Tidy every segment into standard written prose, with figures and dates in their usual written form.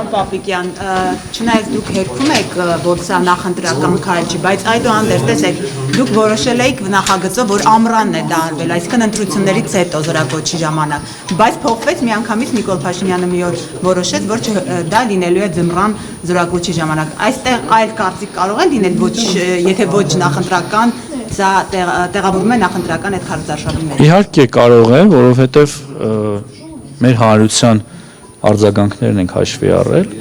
Պարոն Պապիկյան, չնայած դուք հերքում եք, որ սա նախընտրական քայլ չի, բայց այդուհանդերձ տեսեք, դուք որոշել եք նախագծով, որ ամռանն է դա արվել, այսինքն ընտրություններից հետո զորակոչի ժամանակ, բայց փոխվեց միանգամից Նիկոլ Փաշինյանը մի օր որոշեց, որ դա լինելու է ձմռան զորակոչի ժամանակ։ Այստեղ այլ կարծիք կարող է լինել, եթե ոչ նախընտրական, սա տեղավորվում է նախընտրական այդ քարոզարշավի մեջ։ Իհարկե կարող է, որովհետև մեր հանրության արձագանքներն ենք հաշվի առել,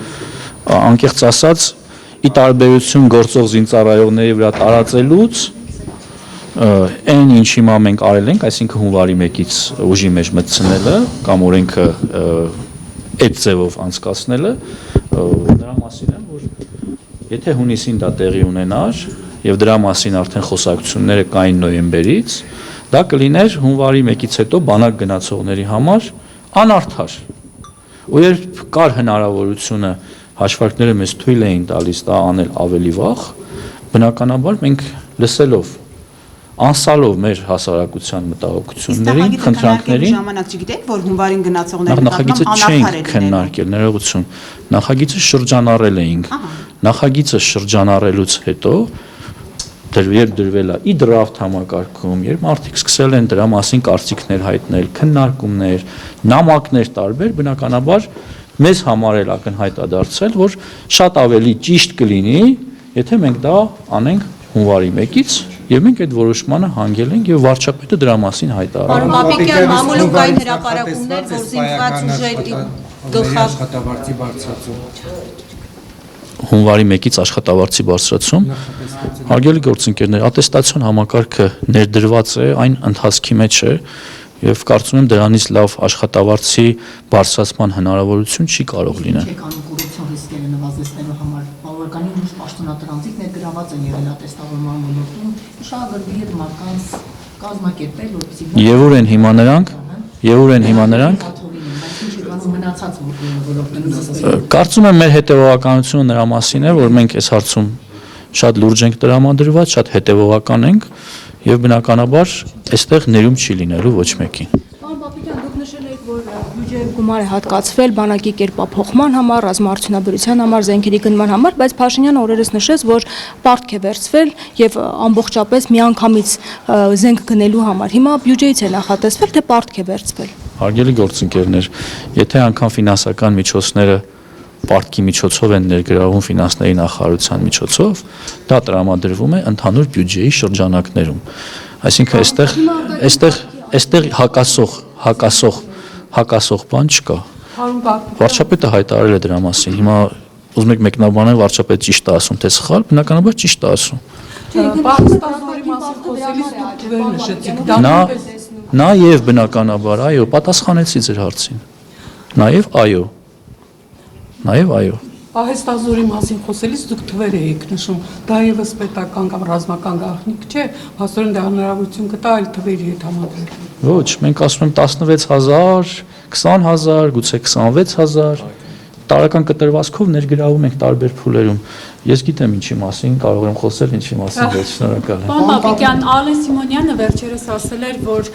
անկեղծ ասած, ի տարբերություն գործող զինծառայողների վրա տարածելուց, այն ինչ հիմա մենք արել ենք, այսինքն հունվարի 1-ից ուժի մեջ մտցնելը կամ օրենքը այդ ձևով անցկացնելը, դրա մասին եմ, որ եթե հունիսին դա տեղի ունենար եւ դրա մասին արդեն խոսակցությունները կային նոյեմբերից, դա կլիներ հունվարի 1-ից հետո բանակ գնացողների համար անարդար։ Ու երբ կար հնարավորությունը հաշվարկները մեզ թույլ էին տալիս դա անել ավելի վաղ, բնականաբար մենք լսելով, անսալով մեր հասարակության մտահոգություններին, խնդրանքներին, ժամանակ չգիտեք, որ հունվարին գնացողների նախագիծը չենք քննարկել, ներողություն, նախագիծը շրջանառել էինք, նախագիծը շրջանառելուց հետո երբ դրվել է ի դրաֆտ համակարգում, երբ մարդիկ սկսել են դրա մասին կարծիքներ հայտնել, քննարկումներ, նամակներ տարբեր, բնականաբար մեզ համար էլ ակնհայտ է դարձել, որ շատ ավելի ճիշտ կլինի, եթե մենք դա անենք հունվարի 1-ից, եւ մենք այդ որոշմանը հանգել ենք եւ վարչապետը դրա մասին հայտարարել։ Պարոն Պապիկյան, մամուլում կային հրապարակումներ, որ զինված ուժերի աշխատավարձի բարձրացում հունվարի 1-ից աշխատավարձի բարձրացում, հարգելի գործընկերներ, ատեստացիոն համակարգը ներդրված է, այն ընթացքի մեջ է եւ կարծում եմ դրանից լավ աշխատավարձի բարձրացման հնարավորություն չի կարող լինել։ Կորուպցիոն ռիսկերը նվազեցնելու համար բավականին ուժ պաշտոնատրանցիկ ներգրաված են եղել ատեստավորման ոլորտում, շահագրգիռ հետ մարդկանց կազմակերպել, որպեսզի Եվ ուր են հիմա նրանք, Կարծում եմ մեր հետևողականությունը նրա մասին է, որ մենք այս հարցում շատ լուրջ ենք տրամադրված, շատ հետևողական ենք եւ բնականաբար այստեղ ներում չի լինելու ոչ մեկին։ Պարոն Պապիկյան, դուք նշել եք, որ բյուջեի գումար է հատկացվել բանակի կերպափոխման համար, ռազմաարդյունաբերության համար, զենքերի գնման համար, բայց Փաշինյանը օրերս նշեց, որ պարտք է վերցվել եւ ամբողջապես միանգամից զենք գնելու համար։ Հիմա բյուջեից է նախատեսվել, թե պարտք է վերցվել։ Հարգելի գործընկերներ, եթե անգամ ֆինանսական միջոցները պարտքի միջոցով են ներգրավում ֆինանսների նախարարության միջոցով, դա տրամադրվում է ընդհանուր բյուջեի շրջանակներում։ Այսինքն այստեղ հակասող բան չկա։ Վարչապետը հայտարարել է դրա մասին։ Հիմա ուզում եք մեկնաբանել վարչապետը ճիշտ է ասում, թե սխալ, բնականաբար ճիշտ է ասում։ Նա եւ բնականաբար, այո, պատասխանեցի ձեր հարցին։ Նաեւ այո։ Պահեստազորի մասին խոսելիս դուք թվեր եք նշում, դա եւս պետական կամ ռազմական գաղտնիք չէ, փաստորեն դա հնարավորություն կտա այլ թվերի հետ համադրել։ Ոչ, մենք ասում ենք 16000, 20000, գուցե 26000 տարական կտրվածքով ներգրավում ենք տարբեր փուլերում։ Ես գիտեմ ինչի մասին, կարող եմ խոսել ինչի մասին, բայց շնորհակալ եմ։ Պարոն Պապիկյան, Ալեն Սիմոնյանը վերջերս ասել էր, որ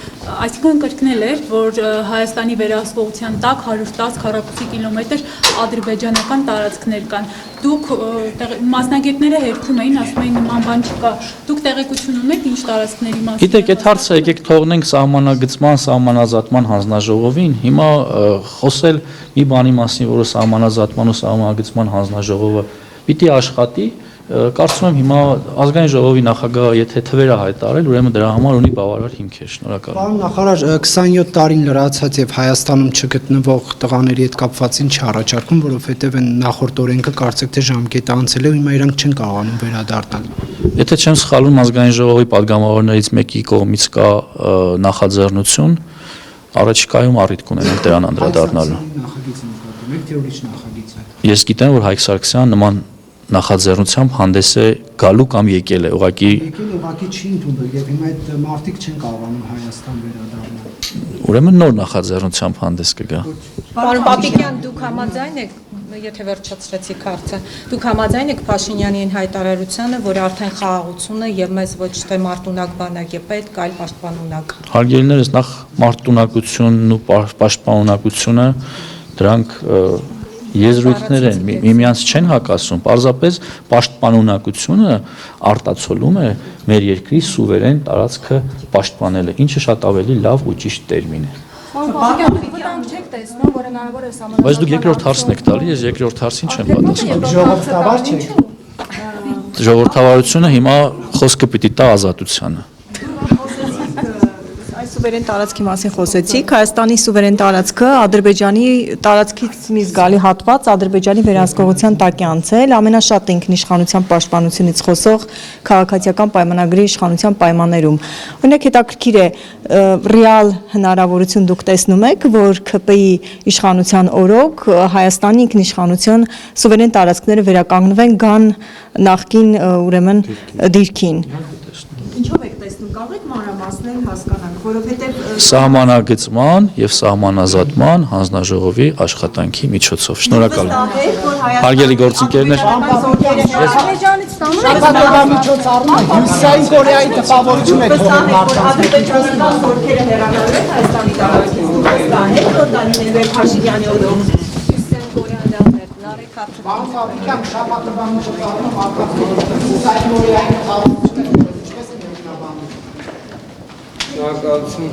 այսինքն կրկնել էր, որ Հայաստանի վերահսկողության տակ 110 քառակուսի կիլոմետր ադրբեջանական տարածքներ կան։ Դուք մասնագետները հերքում էին, ասում էին նման բան չկա։ Դուք տեղեկություն ունեք ինչ տարածքների մասին։ Գիտեք, այդ հարցը եկեք թողնենք սահմանագծման, սահմանազատման հանձնաժողովին։ Հիմա խոսել մի բանի մասին, որը սահմանազատման ու սահմանագծման հանձնաժողովը պիտի աշխատի, կարծում եմ հիմա ազգային ժողովի նախագահը եթե թվերը հայտարարել, ուրեմն դրա համար ունի բավարար հիմքեր, շնորհակալ եմ։ Պարոն նախարար, 27 տարին լրացած եւ Հայաստանում չգտնվող տղաների հետ կապված ինչ առաջարկում, որովհետեւ այն նախորդ օրենքը կարծեք թե ժամկետը անցել է, հիմա իրանք չեն կարողանում վերադառնալ։ Եթե չեմ սխալվում, ազգային ժողովի падգամավորներից մեկի կողմից կա նախաձեռնություն, առաջիկայում առիթ կունենանք դրան անդրադառնալու։ Ես գիտեմ, որ Հայկ Սարգսյանը նման նախաձեռնությամբ հանդես է գալու կամ եկել է, ուղղակի չի ընդունել եւ հիմա այդ մարդիկ չեն կարողանում Հայաստան վերադառնալ։ Ուրեմն նոր նախաձեռնությամբ հանդես կգա։ Պարոն Պապիկյան, դուք համաձայն եք, եթե վերջացրեցիք հարցը, դուք համաձայն եք Փաշինյանի այն հայտարարությանը, որ արդեն խաղաղությունը եւ մեզ ոչ թե մարտունակ բանակ է պետք, այլ պաշտպանունակ։ Հարգելիներս, նախ մարտունակությունն ու պաշտպանունակությունը դրանք եզրույթներ են, միմյանց չեն հակասում, պարզապես պաշտպանունակությունը արտացոլում է մեր երկրի սուվերեն տարածքը պաշտպանելը, ինչը շատ ավելի լավ ու ճիշտ տերմին է։ Չեք տեսնում, որ հնարավոր է համանուն։ Բայց դուք երկրորդ հարցն եք տալի, ես երկրորդ հարցին չեմ պատասխանում։ Ժողովրդավար չեք։ Ժողովրդավարությունը հիմա խոսքը պիտի տա ազատությանը։ Այս սուվերեն տարածքի մասին խոսեցիք, Հայաստանի սուվերեն տարածքը Ադրբեջանի տարածքից մի զգալի հատված Ադրբեջանի վերահսկողության տակ է անցել, ամենաշատ ինքնիշխանության պաշտպանությունից խոսող քաղաքացիական պայմանագրի իշխանության պայմաններում։ Օրինակ հետաքրքիր է, ռեալ հնարավորություն դուք տեսնում եք, որ ՔՊ-ի իշխանության օրոք Հայաստանի ինքնիշխանության սուվերեն տարածքները վերականգնվեն գան նախկին ուրեմն դիրքին։ Ինչով եք տեսնում, կարող եք մանրամասնել հասկանանք, որովհետև Սահմանագծման եւ սահմանազատման հանձնաժողովի աշխատանքի միջոցով։ Շնորհակալ եմ։ Հարգելի գործընկերներ, Ադրբեջանից ստանում եք Շաբաթօրվա միջոցառումը Հյուսիսային Կորեայի տպավորություն եք թողել մարդկանց։ ադրբեջանական զորքերը հեռանալու են Հայաստանի տարածքից, դուք ստահեք, որ Դանիել Փաշինյանի օրոք Պարոն Ֆաբրիկյան, շաբաթօրվա միջոցառումը մարդկանց Հյուսիսային Կորեայի տպավորություն եք թողել, ինչպես է մեկնաբանում։ Շնորհակալություն